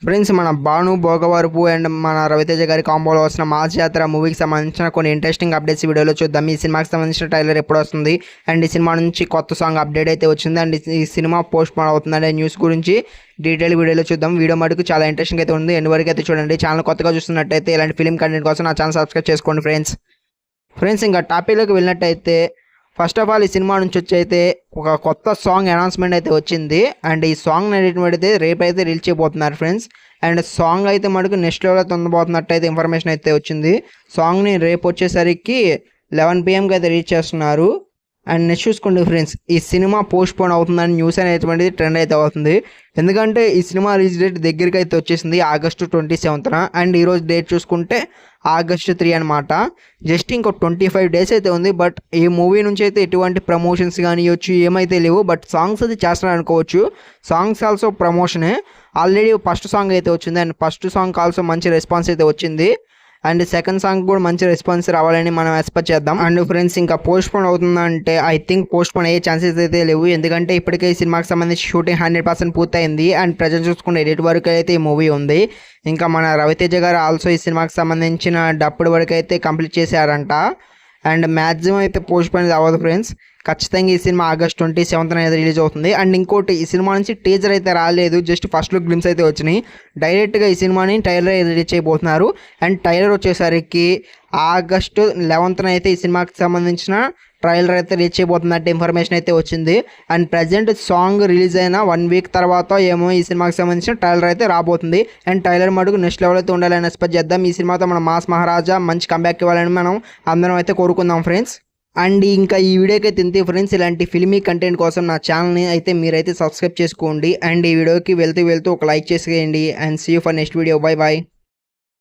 Friends మన Bhanu Bhogavarapu and మన రవితేజ గారి కాంబోలో వస్తున్న మాస్ జాతర మూవీకి సంబంధించిన కొన్ని ఇంట్రెస్టింగ్ అప్డేట్స్ వీడియోలో చూద్దాం. ఈ సినిమాకి సంబంధించిన ట్రైలర్ ఎప్పుడు వస్తుంది అండ్ ఈ సినిమా నుంచి కొత్త సాంగ్ అప్డేట్ అయితే వచ్చింది అండ్ ఈ సినిమా పోస్ట్ పోన్ అవుతుంది అనే న్యూస్ గురించి డీటెయిల్ వీడియోలో చూద్దాం. వీడియో మటుకు చాలా ఇంట్రెస్టింగ్ అయితే ఉంది. ఎండ్ వరకు అయితే చూడండి. ఛానల్ కొత్తగా చూస్తున్నట్టయితే ఇలాంటి ఫిల్మ్ కంటెంట్ కోసం నా ఛానల్ సబ్స్క్రైబ్ చేసుకోండి ఫ్రెండ్స్ ఇంకా టాపిక్లోకి వెళ్ళినట్టయితే ఫస్ట్ ఆఫ్ ఆల్ ఈ సినిమా నుంచి వచ్చి అయితే ఒక కొత్త సాంగ్ అనౌన్స్మెంట్ అయితే వచ్చింది అండ్ ఈ సాంగ్ అయితే రేపు అయితే రిలీజ్ చేయబోతున్నారు ఫ్రెండ్స్. అండ్ సాంగ్ అయితే మనకు నెక్స్ట్ లెవెల్ అయితే ఉండబోతున్నట్టు అయితే ఇన్ఫర్మేషన్ అయితే వచ్చింది. సాంగ్ని రేపు వచ్చేసరికి 11 PM అయితే రీచ్ చేస్తున్నారు. అండ్ నెక్స్ట్ చూసుకోండి ఫ్రెండ్స్, ఈ సినిమా పోస్ట్ పోన్ అవుతుందని న్యూస్ అనేటువంటిది ట్రెండ్ అయితే అవుతుంది. ఎందుకంటే ఈ సినిమా రిలీజ్ డేట్ దగ్గరికి అయితే వచ్చేసింది August 27న అండ్ ఈరోజు డేట్ చూసుకుంటే August 3 అనమాట. జస్ట్ ఇంకో 25 days అయితే ఉంది. బట్ ఈ మూవీ నుంచి అయితే ఎటువంటి ప్రమోషన్స్ కానీ ఇవ్వచ్చు ఏమైతే లేవు. బట్ సాంగ్స్ అయితే చేస్తున్నారు అనుకోవచ్చు. సాంగ్స్ ఆల్సో ప్రమోషనే. ఆల్రెడీ ఫస్ట్ సాంగ్ అయితే వచ్చింది అండ్ ఫస్ట్ సాంగ్ ఆల్సో మంచి రెస్పాన్స్ అయితే వచ్చింది అండ్ సెకండ్ సాంగ్ కూడా మంచి రెస్పాన్స్ రావాలని మనం ఎక్స్పెక్ట్ చేద్దాం. అండ్ ఫ్రెండ్స్ ఇంకా పోస్ట్ పోన్ అవుతుందంటే ఐ థింక్ పోస్ట్ పోన్ అయ్యే ఛాన్సెస్ అయితే లేవు. ఎందుకంటే ఇప్పటికే ఈ సినిమాకి సంబంధించి షూటింగ్ 100% పూర్తయింది అండ్ ప్రజెంట్ చూసుకున్న ఎడిట్ వరకు అయితే ఈ మూవీ ఉంది. ఇంకా మన రవితేజ గారు ఆల్సో ఈ సినిమాకి సంబంధించిన డప్పుడు వరకు అయితే కంప్లీట్ చేశారంట. అండ్ మ్యాక్సిమం అయితే పోస్ట్ పోన్ అవ్వదు ఫ్రెండ్స్. ఖచ్చితంగా ఈ సినిమా August 27న అయితే రిలీజ్ అవుతుంది. అండ్ ఇంకోటి, ఈ సినిమా నుంచి టీజర్ అయితే రాలేదు, జస్ట్ ఫస్ట్ లుక్ గ్లిమ్స్ అయితే వచ్చినాయి. డైరెక్ట్గా ఈ సినిమాని ట్రైలర్ రిలీజ్ చేయబోతున్నారు. అండ్ ట్రైలర్ వచ్చేసరికి August 11న అయితే ఈ సినిమాకి సంబంధించిన ట్రైలర్ అయితే రీచ్ చేయబోతున్నట్టు ఇన్ఫర్మేషన్ అయితే వచ్చింది. అండ్ ప్రజెంట్ సాంగ్ రిలీజ్ అయిన 1 week తర్వాత ఏమో ఈ సినిమాకి సంబంధించిన ట్రైలర్ అయితే రాబోతుంది. అండ్ ట్రైలర్ మటుకు నెక్స్ట్ లెవెల్ అయితే ఉండాలని ఎక్స్పెక్ట్ చేద్దాం. ఈ సినిమాతో మన మాస్ మహారాజా మంచి కంబ్యాక్ ఇవ్వాలని మనం అందరం అయితే కోరుకుందాం ఫ్రెండ్స్. అండ్ ఇంకా ఈ వీడియోకి అయితే ఇంతే ఫ్రెండ్స్. ఇలాంటి ఫిల్మీ కంటెంట్ కోసం నా ఛానల్ని అయితే మీరైతే సబ్స్క్రైబ్ చేసుకోండి. అండ్ ఈ వీడియోకి వెళ్తూ ఒక లైక్ చేసేయండి. And see you for next video. Bye bye.